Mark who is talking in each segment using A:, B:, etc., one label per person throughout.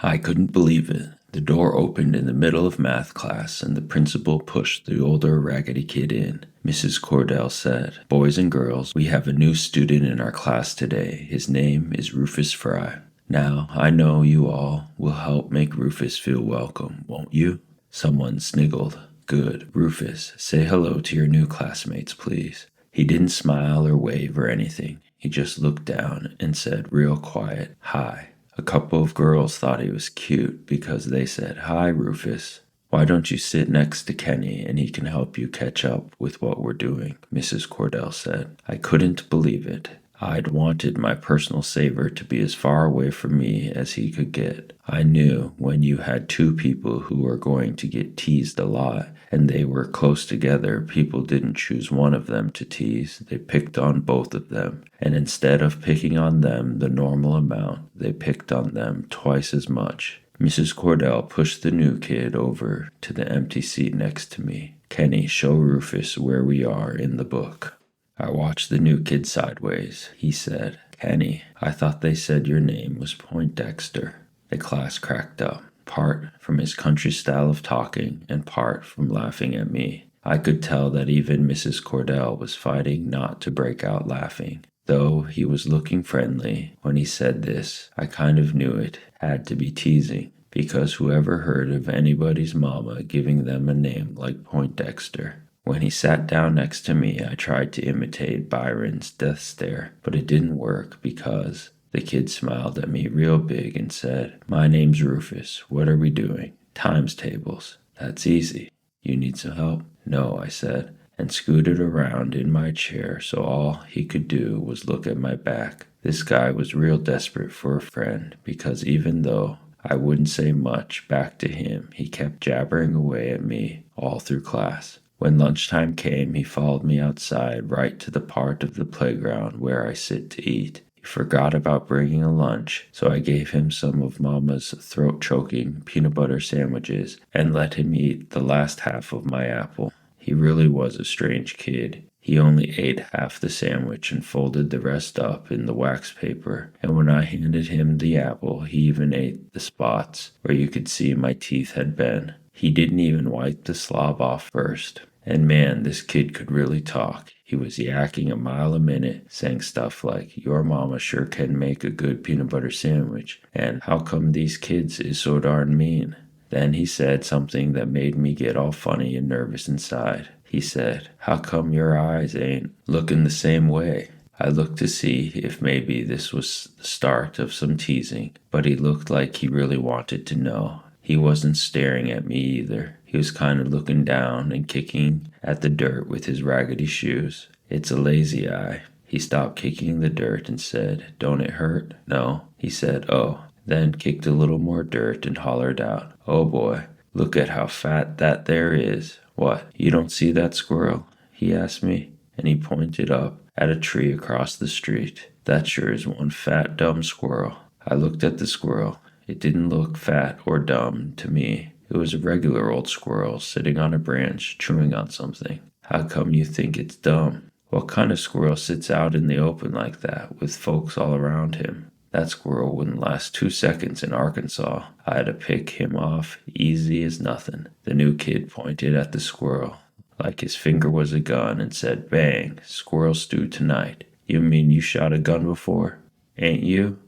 A: I couldn't believe it. The door opened in the middle of math class and the principal pushed the older raggedy kid in. Mrs. Cordell said, "Boys and girls, we have a new student in our class today. His name is Rufus Fry. Now, I know you all will help make Rufus feel welcome, won't you?" Someone sniggled. "Good. Rufus, say hello to your new classmates, please." He didn't smile or wave or anything. He just looked down and said real quiet, "Hi." A couple of girls thought he was cute because they said, "Hi, Rufus. Why don't you sit next to Kenny and he can help you catch up with what we're doing?" Mrs. Cordell said. I couldn't believe it. I'd wanted my personal savior to be as far away from me as he could get. I knew when you had two people who were going to get teased a lot and they were close together, people didn't choose one of them to tease. They picked on both of them. And instead of picking on them the normal amount, they picked on them twice as much. Mrs. Cordell pushed the new kid over to the empty seat next to me. "Kenny, show Rufus where we are in the book." I watched the new kid sideways. He said, "Kenny, I thought they said your name was Poindexter." The class cracked up, part from his country style of talking and part from laughing at me. I could tell that even Mrs. Cordell was fighting not to break out laughing. Though he was looking friendly when he said this, I kind of knew it had to be teasing, because whoever heard of anybody's mama giving them a name like Poindexter? When he sat down next to me, I tried to imitate Byron's death stare, but it didn't work because the kid smiled at me real big and said, "My name's Rufus. What are we doing?" "Times tables." "That's easy. You need some help?" "No," I said, and scooted around in my chair so all he could do was look at my back. This guy was real desperate for a friend because even though I wouldn't say much back to him, he kept jabbering away at me all through class. When lunchtime came, he followed me outside right to the part of the playground where I sit to eat. He forgot about bringing a lunch, so I gave him some of Mama's throat-choking peanut butter sandwiches and let him eat the last half of my apple. He really was a strange kid. He only ate half the sandwich and folded the rest up in the wax paper, and when I handed him the apple, he even ate the spots where you could see my teeth had been. He didn't even wipe the slob off first. And man, this kid could really talk. He was yakking a mile a minute, saying stuff like, "Your mama sure can make a good peanut butter sandwich," and "How come these kids is so darn mean?" Then he said something that made me get all funny and nervous inside. He said, "How come your eyes ain't looking the same way?" I looked to see if maybe this was the start of some teasing, but he looked like he really wanted to know. He wasn't staring at me either. He was kind of looking down and kicking at the dirt with his raggedy shoes. "It's a lazy eye." He stopped kicking the dirt and said, "Don't it hurt?" "No." He said, "Oh." Then kicked a little more dirt and hollered out, "Oh boy, look at how fat that there is." "What, you don't see that squirrel?" he asked me, and he pointed up at a tree across the street. "That sure is one fat, dumb squirrel." I looked at the squirrel. It didn't look fat or dumb to me. It was a regular old squirrel sitting on a branch chewing on something. "How come you think it's dumb?" "What kind of squirrel sits out in the open like that with folks all around him?" "That squirrel wouldn't last 2 seconds in Arkansas. I had to pick him off easy as nothing." The new kid pointed at the squirrel like his finger was a gun and said, "Bang, squirrel stew tonight." "You mean you shot a gun before? Ain't you?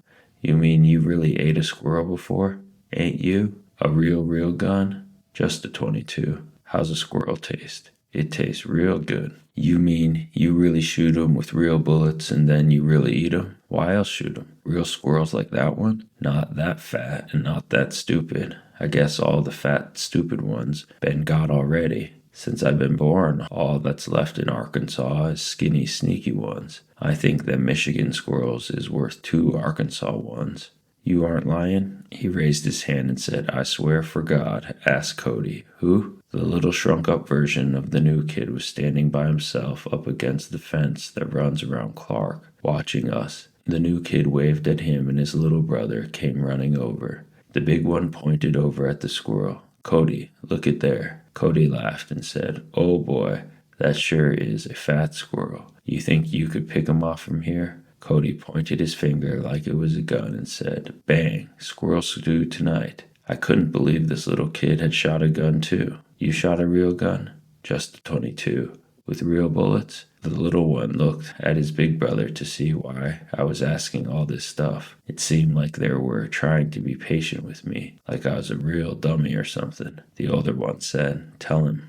A: You mean you really ate a squirrel before? Ain't you? A real gun?" "Just a 22. How's a squirrel taste?" "It tastes real good." "You mean you really shoot 'em with real bullets and then you really eat 'em? Why else shoot 'em? Real squirrels like that one?" "Not that fat and not that stupid. I guess all the fat, stupid ones been got already. Since I've been born, all that's left in Arkansas is skinny, sneaky ones. I think them Michigan squirrels is worth 2 Arkansas ones." "You aren't lying?" He raised his hand and said, "I swear for God." Asked Cody. "Who?" The little shrunk-up version of the new kid was standing by himself up against the fence that runs around Clark, watching us. The new kid waved at him and his little brother came running over. The big one pointed over at the squirrel. "Cody, look at there." Cody laughed and said, "Oh boy, that sure is a fat squirrel. You think you could pick him off from here?" Cody pointed his finger like it was a gun and said, "Bang, squirrel stew tonight." I couldn't believe this little kid had shot a gun too. "You shot a real gun?" "Just a 22. With real bullets?" The little one looked at his big brother to see why I was asking all this stuff. It seemed like they were trying to be patient with me, like I was a real dummy or something. The older one said, "Tell him."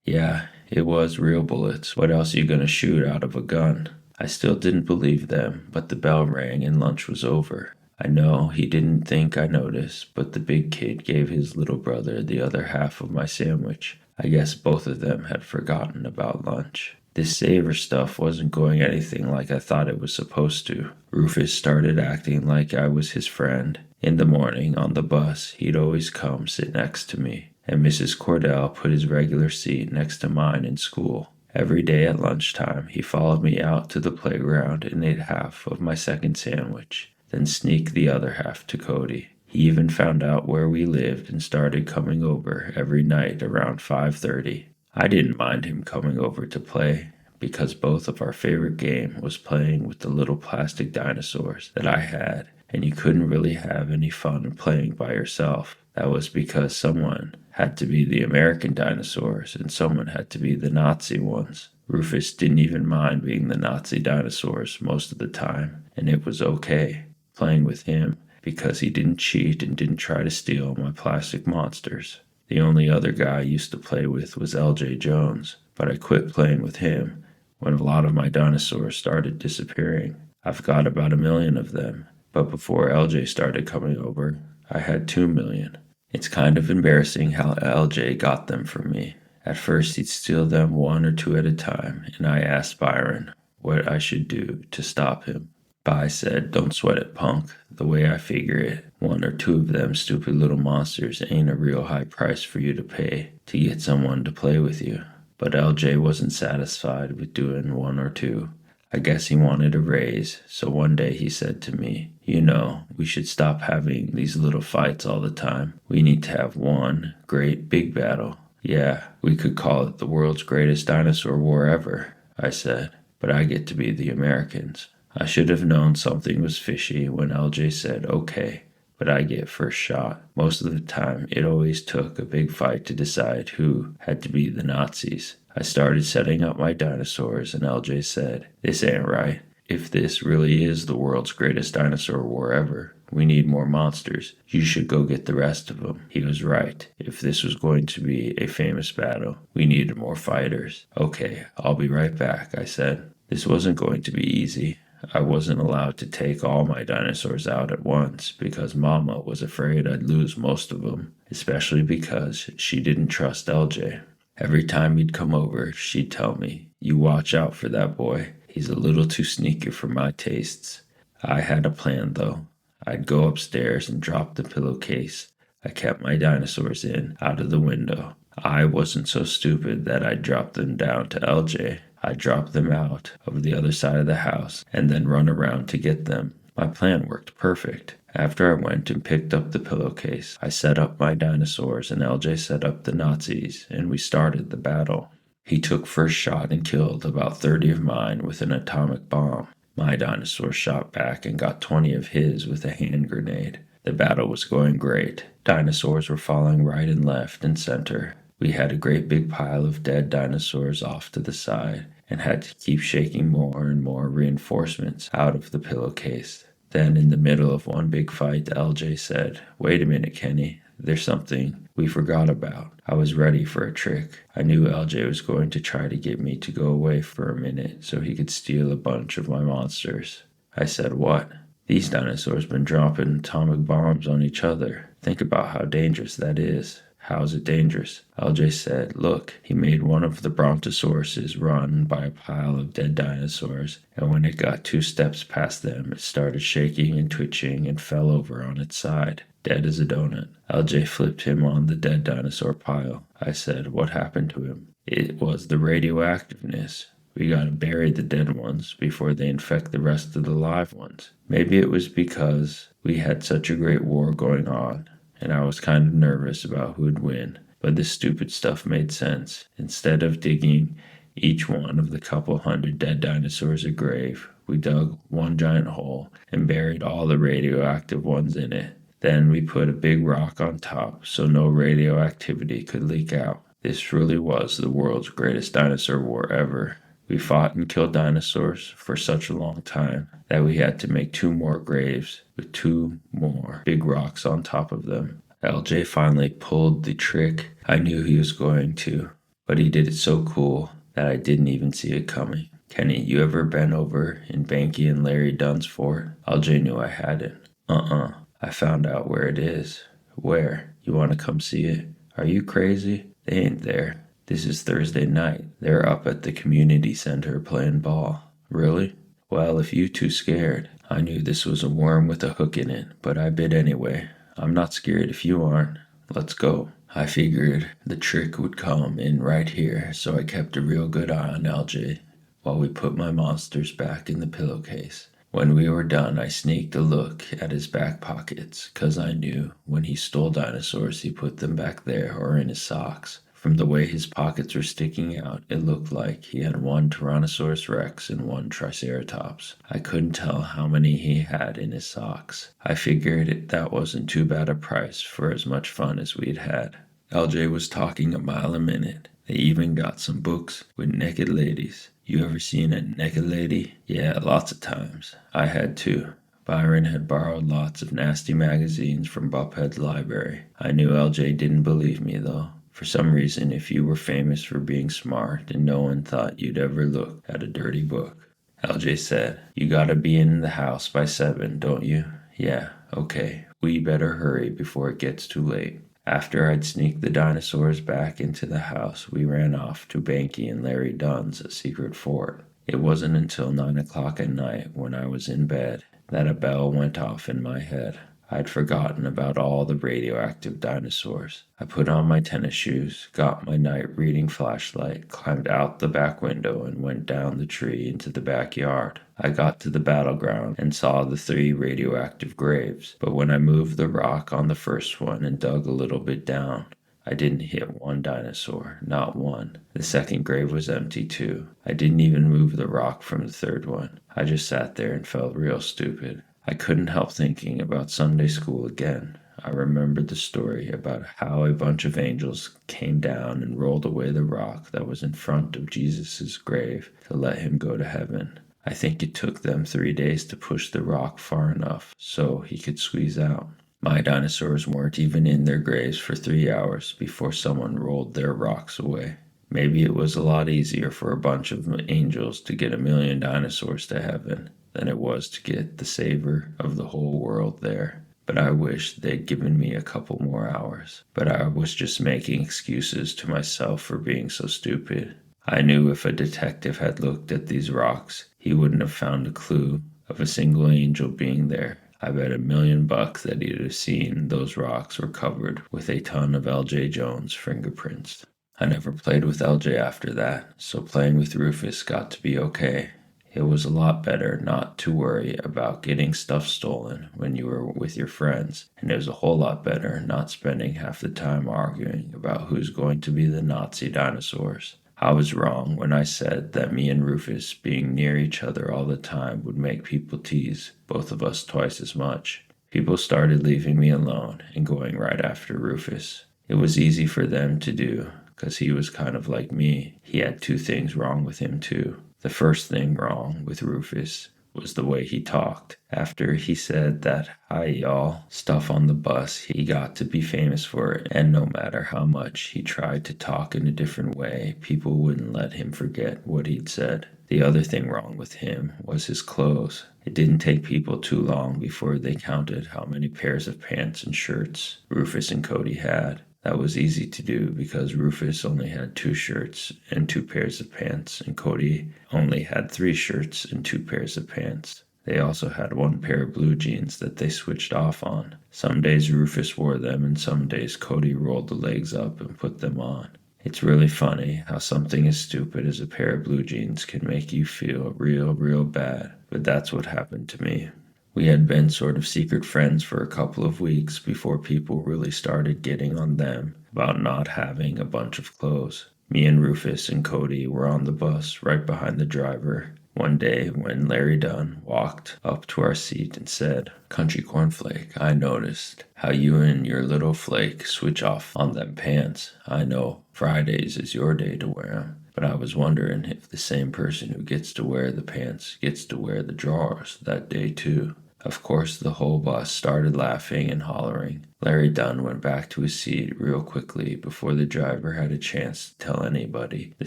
A: "Yeah, it was real bullets. What else are you gonna shoot out of a gun?" I still didn't believe them, but the bell rang and lunch was over. I know he didn't think I noticed, but the big kid gave his little brother the other half of my sandwich. I guess both of them had forgotten about lunch. This savor stuff wasn't going anything like I thought it was supposed to. Rufus started acting like I was his friend. In the morning, on the bus, he'd always come sit next to me, and Mrs. Cordell put his regular seat next to mine in school. Every day at lunchtime, he followed me out to the playground and ate half of my second sandwich, then sneaked the other half to Cody. He even found out where we lived and started coming over every night around 5:30. I didn't mind him coming over to play, because both of our favorite game was playing with the little plastic dinosaurs that I had, and you couldn't really have any fun playing by yourself. That was because someone had to be the American dinosaurs and someone had to be the Nazi ones. Rufus didn't even mind being the Nazi dinosaurs most of the time, and it was okay playing with him because he didn't cheat and didn't try to steal my plastic monsters. The only other guy I used to play with was LJ Jones, but I quit playing with him when a lot of my dinosaurs started disappearing. I've got about 1,000,000 of them, but before LJ started coming over, I had 2,000,000. It's kind of embarrassing how LJ got them from me. At first, he'd steal them one or two at a time, and I asked Byron what I should do to stop him. By said, "Don't sweat it, punk. The way I figure it, one or two of them stupid little monsters ain't a real high price for you to pay to get someone to play with you." But LJ wasn't satisfied with doing one or two. I guess he wanted a raise, so one day he said to me, "You know, we should stop having these little fights all the time. We need to have one great big battle." "Yeah, we could call it the world's greatest dinosaur war ever," I said, "but I get to be the Americans." I should have known something was fishy when LJ said, "Okay, but I get first shot." Most of the time, it always took a big fight to decide who had to be the Nazis. I started setting up my dinosaurs, and LJ said, "This ain't right. If this really is the world's greatest dinosaur war ever, we need more monsters. You should go get the rest of them." He was right. If this was going to be a famous battle, we needed more fighters. "Okay, I'll be right back," I said. This wasn't going to be easy. I wasn't allowed to take all my dinosaurs out at once because Mama was afraid I'd lose most of them, especially because she didn't trust LJ. Every time he'd come over, she'd tell me, "You watch out for that boy. He's a little too sneaky for my tastes." I had a plan, though. I'd go upstairs and drop the pillowcase I kept my dinosaurs in out of the window. I wasn't so stupid that I'd drop them down to LJ. I'd drop them out of the other side of the house and then run around to get them. My plan worked perfect. After I went and picked up the pillowcase, I set up my dinosaurs and LJ set up the Nazis, and we started the battle. He took first shot and killed about 30 of mine with an atomic bomb. My dinosaur shot back and got 20 of his with a hand grenade. The battle was going great. Dinosaurs were falling right and left and center. We had a great big pile of dead dinosaurs off to the side and had to keep shaking more and more reinforcements out of the pillowcase. Then, in the middle of one big fight, LJ said, "Wait a minute, Kenny. There's something we forgot about." I was ready for a trick. I knew LJ was going to try to get me to go away for a minute so he could steal a bunch of my monsters. I said, "What?" "These dinosaurs been dropping atomic bombs on each other. Think about how dangerous that is." "How's it dangerous?" LJ said, "Look, he made one of the brontosauruses run by a pile of dead dinosaurs, and when it got 2 steps past them, it started shaking and twitching and fell over on its side, dead as a donut." LJ flipped him on the dead dinosaur pile. I said, "What happened to him?" "It was the radioactiveness. We gotta bury the dead ones before they infect the rest of the live ones." Maybe it was because we had such a great war going on, and I was kind of nervous about who'd win, but this stupid stuff made sense. Instead of digging each one of the couple hundred dead dinosaurs a grave, We dug one giant hole and buried all the radioactive ones in it. Then we put a big rock on top so no radioactivity could leak out. This truly was the world's greatest dinosaur war ever. We fought and killed dinosaurs for such a long time that we had to make 2 more graves with 2 more big rocks on top of them. LJ finally pulled the trick I knew he was going to, but he did it so cool that I didn't even see it coming. Kenny, you ever been over in Banky and Larry Dunn's fort? LJ knew I hadn't. I found out where it is. Where? You want to come see it? Are you crazy? They ain't there. This is Thursday night. They're up at the community center playing ball. Really? Well, if you too scared. I knew this was a worm with a hook in it, but I bid anyway. I'm not scared if you aren't. Let's go. I figured the trick would come in right here, so I kept a real good eye on LJ while we put my monsters back in the pillowcase. When we were done, I sneaked a look at his back pockets, 'cause I knew when he stole dinosaurs he put them back there or in his socks. From the way his pockets were sticking out, it looked like he had 1 Tyrannosaurus Rex and 1 Triceratops. I couldn't tell how many he had in his socks. I figured that wasn't too bad a price for as much fun as we'd had. LJ was talking a mile a minute. They even got some books with naked ladies. You ever seen a naked lady? Yeah, lots of times. I had too. Byron had borrowed lots of nasty magazines from Buphead's library. I knew LJ didn't believe me though. For some reason, if you were famous for being smart, then no one thought you'd ever look at a dirty book. LJ said, "You gotta be in the house by 7, don't you?" "Yeah, okay. We better hurry before it gets too late." After I'd sneaked the dinosaurs back into the house, we ran off to Banky and Larry Dunn's secret fort. It wasn't until 9 o'clock at night, when I was in bed, that a bell went off in my head. I'd forgotten about all the radioactive dinosaurs. I put on my tennis shoes, got my night reading flashlight, climbed out the back window, and went down the tree into the backyard. I got to the battleground and saw the 3 radioactive graves, but when I moved the rock on the first one and dug a little bit down, I didn't hit 1 dinosaur, not one. The second grave was empty too. I didn't even move the rock from the third one. I just sat there and felt real stupid. I couldn't help thinking about Sunday school again. I remembered the story about how a bunch of angels came down and rolled away the rock that was in front of Jesus' grave to let him go to heaven. I think it took them 3 days to push the rock far enough so he could squeeze out. My dinosaurs weren't even in their graves for 3 hours before someone rolled their rocks away. Maybe it was a lot easier for a bunch of angels to get 1,000,000 dinosaurs to heaven than it was to get the savior of the whole world there. But I wish they'd given me a couple more hours. But I was just making excuses to myself for being so stupid. I knew if a detective had looked at these rocks, he wouldn't have found a clue of a single angel being there. I bet $1,000,000 that he'd have seen those rocks were covered with a ton of LJ Jones fingerprints. I never played with LJ after that, so playing with Rufus got to be okay. It was a lot better not to worry about getting stuff stolen when you were with your friends, and it was a whole lot better not spending half the time arguing about who's going to be the Nazi dinosaurs. I was wrong when I said that me and Rufus being near each other all the time would make people tease both of us twice as much. People started leaving me alone and going right after Rufus. It was easy for them to do, 'cause he was kind of like me. He had 2 things wrong with him too. The first thing wrong with Rufus was the way he talked. After he said that "hi y'all" stuff on the bus, he got to be famous for it, and no matter how much he tried to talk in a different way, people wouldn't let him forget what he'd said. The other thing wrong with him was his clothes. It didn't take people too long before they counted how many pairs of pants and shirts Rufus and Cody had. That was easy to do because Rufus only had 2 shirts and 2 pairs of pants, and Cody only had 3 shirts and 2 pairs of pants. They also had 1 pair of blue jeans that they switched off on. Some days Rufus wore them, and some days Cody rolled the legs up and put them on. It's really funny how something as stupid as a pair of blue jeans can make you feel real bad, but that's what happened to me. We had been sort of secret friends for a couple of weeks before people really started getting on them about not having a bunch of clothes. Me and Rufus and Cody were on the bus right behind the driver. One day, when Larry Dunn walked up to our seat and said, "Country cornflake, I noticed how you and your little flake switch off on them pants. I know Fridays is your day to wear 'em, but I was wondering if the same person who gets to wear the pants gets to wear the drawers that day too." Of course, the whole bus started laughing and hollering. Larry Dunn went back to his seat real quickly before the driver had a chance to tell anybody the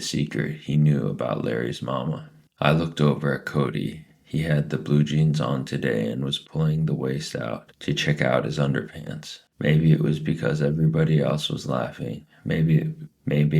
A: secret he knew about Larry's mama. I looked over at Cody. He had the blue jeans on today and was pulling the waist out to check out his underpants. Maybe it was because everybody else was laughing. Maybe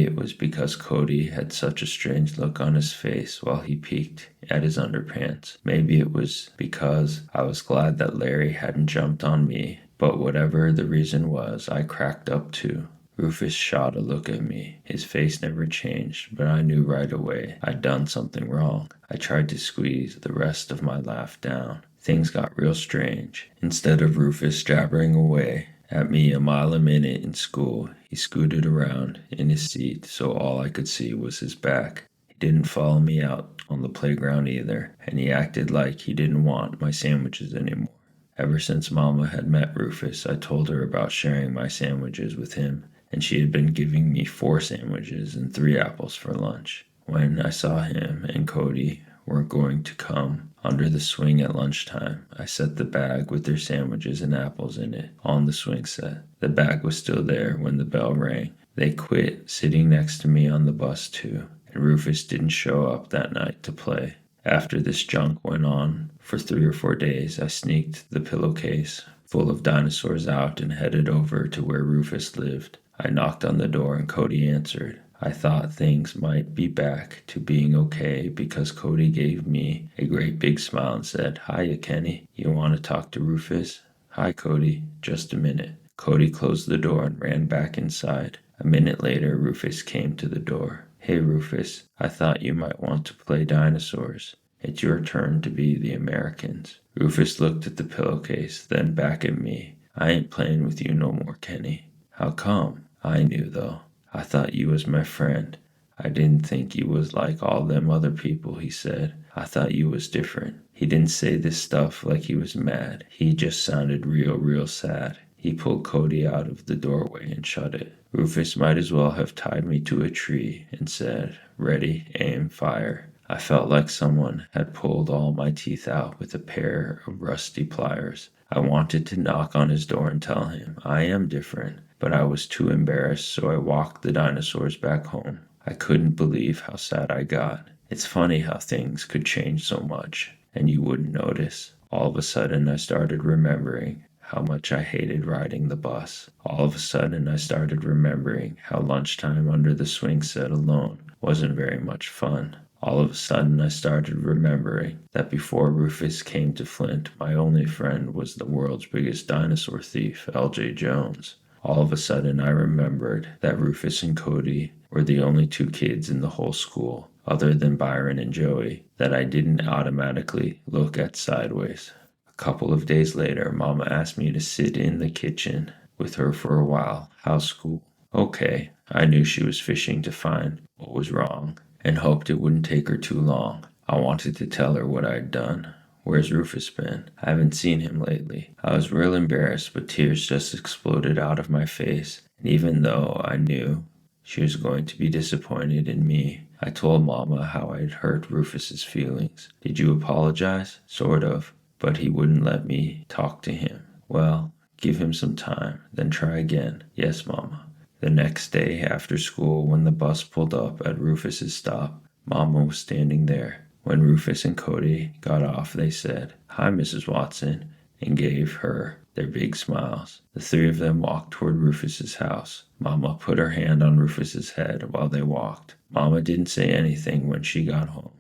A: it was because Cody had such a strange look on his face while he peeked at his underpants. Maybe it was because I was glad that Larry hadn't jumped on me. But whatever the reason was, I cracked up too. Rufus shot a look at me. His face never changed, but I knew right away I'd done something wrong. I tried to squeeze the rest of my laugh down. Things got real strange. Instead of Rufus jabbering away at me a mile a minute in school, he scooted around in his seat so all I could see was his back. He didn't follow me out on the playground either, and he acted like he didn't want my sandwiches anymore. Ever since Mama had met Rufus, I told her about sharing my sandwiches with him, and she had been giving me 4 sandwiches and 3 apples for lunch. When I saw him and Cody weren't going to come under the swing at lunchtime, I set the bag with their sandwiches and apples in it on the swing set. The bag was still there when the bell rang. They quit sitting next to me on the bus too, and Rufus didn't show up that night to play. After this junk went on for 3 or 4 days, I sneaked the pillowcase full of dinosaurs out and headed over to where Rufus lived. I knocked on the door and Cody answered. I thought things might be back to being okay because Cody gave me a great big smile and said, "Hiya, Kenny. You want to talk to Rufus?" "Hi, Cody. Just a minute." Cody closed the door and ran back inside. A minute later, Rufus came to the door. "Hey, Rufus. I thought you might want to play dinosaurs. It's your turn to be the Americans." Rufus looked at the pillowcase, then back at me. "I ain't playing with you no more, Kenny." "How come?" "I knew, though. I thought you was my friend. I didn't think you was like all them other people," he said. "I thought you was different." He didn't say this stuff like he was mad. He just sounded real sad. He pulled Cody out of the doorway and shut it. Rufus might as well have tied me to a tree and said, "Ready, aim, fire." I felt like someone had pulled all my teeth out with a pair of rusty pliers. I wanted to knock on his door and tell him I am different, but I was too embarrassed, so I walked the dinosaurs back home. I couldn't believe how sad I got. It's funny how things could change so much, and you wouldn't notice. All of a sudden, I started remembering how much I hated riding the bus. All of a sudden, I started remembering how lunchtime under the swing set alone wasn't very much fun. All of a sudden, I started remembering that before Rufus came to Flint, my only friend was the world's biggest dinosaur thief, L.J. Jones. All of a sudden, I remembered that Rufus and Cody were the only 2 kids in the whole school, other than Byron and Joey, that I didn't automatically look at sideways. A couple of days later, Mama asked me to sit in the kitchen with her for a while. "How's school?" "Okay." I knew she was fishing to find what was wrong and hoped it wouldn't take her too long. I wanted to tell her what I'd done. "Where's Rufus been? I haven't seen him lately." I was real embarrassed, but tears just exploded out of my face. And even though I knew she was going to be disappointed in me, I told Mama how I'd hurt Rufus's feelings. "Did you apologize?" "Sort of, but he wouldn't let me talk to him." "Well, give him some time, then try again." "Yes, Mama." The next day after school, when the bus pulled up at Rufus's stop, Mama was standing there. When Rufus and Cody got off, they said, "Hi, Mrs. Watson," and gave her their big smiles. The 3 of them walked toward Rufus's house. Mama put her hand on Rufus's head while they walked. Mama didn't say anything when she got home,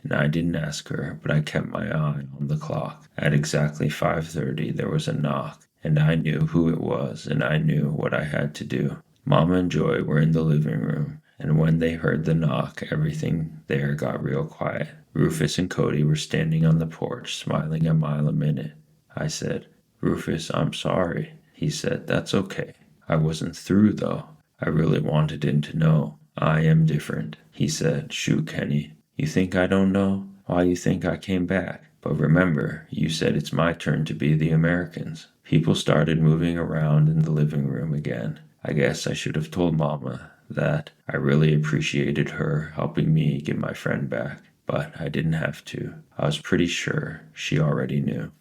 A: and I didn't ask her, but I kept my eye on the clock. At exactly 5:30, there was a knock, and I knew who it was, and I knew what I had to do. Mama and Joy were in the living room, and when they heard the knock, everything there got real quiet. Rufus and Cody were standing on the porch, smiling a mile a minute. I said, "Rufus, I'm sorry." He said, "That's okay." I wasn't through, though. I really wanted him to know. "I am different." He said, "Shoot, Kenny. You think I don't know?" Why you think I came back? But remember, you said it's my turn to be the Americans. People started moving around in the living room again. I guess I should have told Mama that I really appreciated her helping me get my friend back, but I didn't have to. I was pretty sure she already knew.